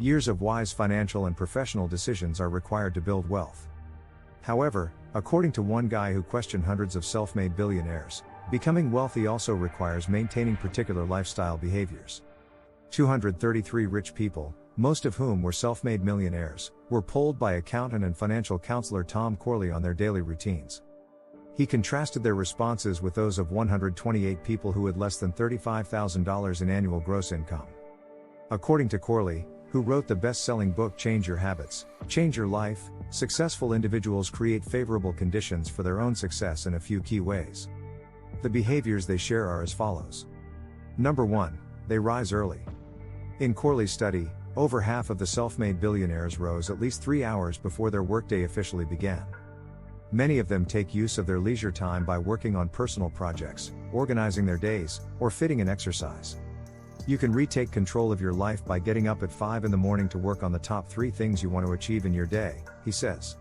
Years of wise financial and professional decisions are required to build wealth. However, according to one guy who questioned hundreds of self-made billionaires, becoming wealthy also requires maintaining particular lifestyle behaviors. 233 rich people, most of whom were self-made millionaires, were polled by accountant and financial counselor Tom Corley on their daily routines. He contrasted their responses with those of 128 people who had less than $35,000 in annual gross income. According to Corley, who wrote the best-selling book Change Your Habits, Change Your Life, successful individuals create favorable conditions for their own success in a few key ways. The behaviors they share are as follows. Number 1, they rise early. In Corley's study, over half of the self-made billionaires rose at least 3 hours before their workday officially began. Many of them take use of their leisure time by working on personal projects, organizing their days, or fitting in exercise. You can retake control of your life by getting up at 5 in the morning to work on the top 3 things you want to achieve in your day, he says.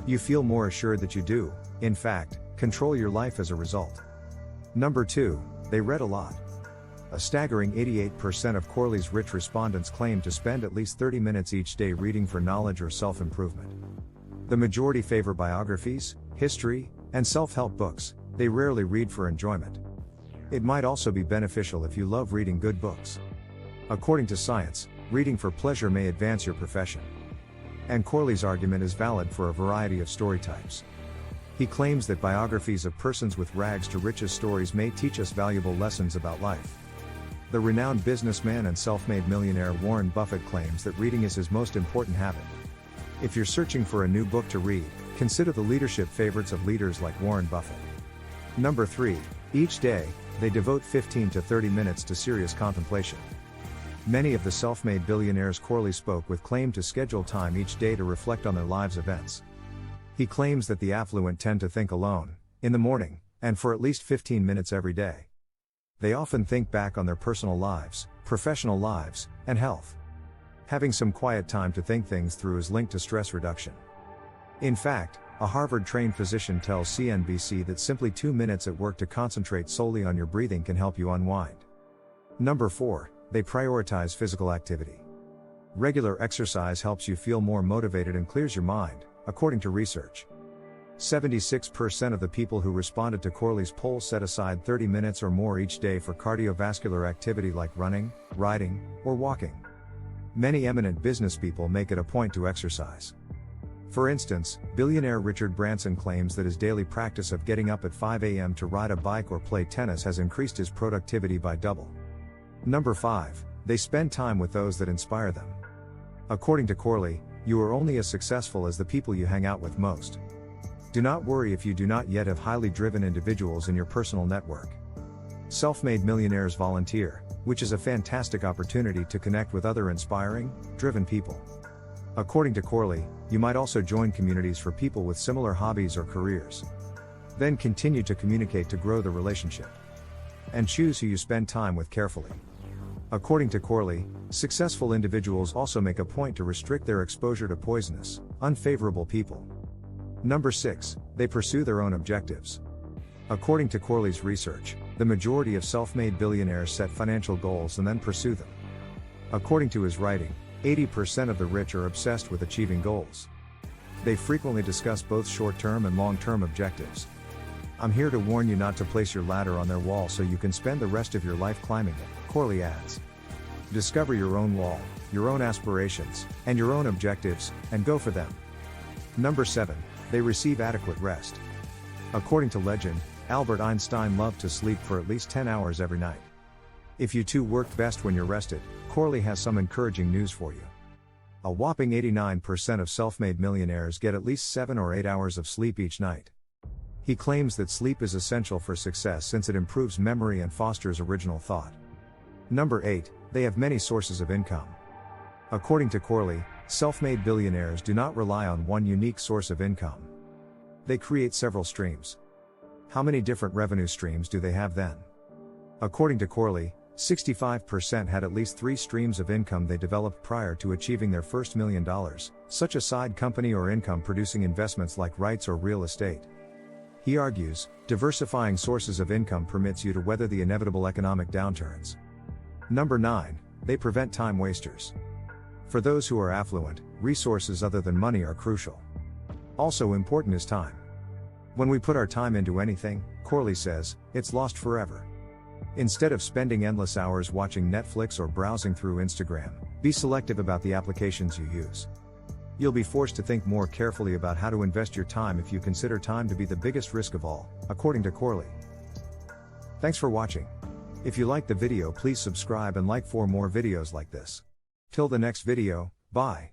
You feel more assured that you do, in fact, control your life as a result. Number 2, they read a lot. A staggering 88% of Corley's rich respondents claim to spend at least 30 minutes each day reading for knowledge or self-improvement. The majority favor biographies, history, and self-help books. They rarely read for enjoyment. It might also be beneficial if you love reading good books. According to science, reading for pleasure may advance your profession. And Corley's argument is valid for a variety of story types. He claims that biographies of persons with rags to riches stories may teach us valuable lessons about life. The renowned businessman and self-made millionaire Warren Buffett claims that reading is his most important habit. If you're searching for a new book to read, consider the leadership favorites of leaders like Warren Buffett. Number 3, each day, they devote 15 to 30 minutes to serious contemplation. Many of the self-made billionaires Corley spoke with claim to schedule time each day to reflect on their lives' events. He claims that the affluent tend to think alone, in the morning, and for at least 15 minutes every day. They often think back on their personal lives, professional lives, and health. Having some quiet time to think things through is linked to stress reduction. In fact, a Harvard-trained physician tells CNBC that simply 2 minutes at work to concentrate solely on your breathing can help you unwind. Number 4, they prioritize physical activity. Regular exercise helps you feel more motivated and clears your mind, according to research. 76% of the people who responded to Corley's poll set aside 30 minutes or more each day for cardiovascular activity like running, riding, or walking. Many eminent business people make it a point to exercise. For instance, billionaire Richard Branson claims that his daily practice of getting up at 5 a.m. to ride a bike or play tennis has increased his productivity by double. Number 5, they spend time with those that inspire them. According to Corley, you are only as successful as the people you hang out with most. Do not worry if you do not yet have highly driven individuals in your personal network. Self-made millionaires volunteer, which is a fantastic opportunity to connect with other inspiring, driven people. According to Corley, you might also join communities for people with similar hobbies or careers. Then continue to communicate to grow the relationship. And choose who you spend time with carefully. According to Corley, successful individuals also make a point to restrict their exposure to poisonous, unfavorable people. Number 6, they pursue their own objectives. According to Corley's research, the majority of self-made billionaires set financial goals and then pursue them. According to his writing, 80% of the rich are obsessed with achieving goals. They frequently discuss both short-term and long-term objectives. I'm here to warn you not to place your ladder on their wall so you can spend the rest of your life climbing it, Corley adds. Discover your own wall, your own aspirations, and your own objectives, and go for them. Number 7, they receive adequate rest. According to legend, Albert Einstein loved to sleep for at least 10 hours every night. If you too work best when you're rested, Corley has some encouraging news for you. A whopping 89% of self-made millionaires get at least 7 or 8 hours of sleep each night. He claims that sleep is essential for success since it improves memory and fosters original thought. Number 8, they have many sources of income. According to Corley, self-made billionaires do not rely on one unique source of income. They create several streams. How many different revenue streams do they have then? According to Corley, 65% had at least 3 streams of income they developed prior to achieving their first $1 million, such a side company or income-producing investments like rights or real estate. He argues, diversifying sources of income permits you to weather the inevitable economic downturns. Number 9, they prevent time wasters. For those who are affluent, resources other than money are crucial. Also important is time. When we put our time into anything, Corley says, it's lost forever. Instead of spending endless hours watching Netflix or browsing through Instagram, be selective about the applications you use. You'll be forced to think more carefully about how to invest your time if you consider time to be the biggest risk of all, according to Corley. Thanks for watching. If you liked the video, please subscribe and like for more videos like this. Till the next video, bye.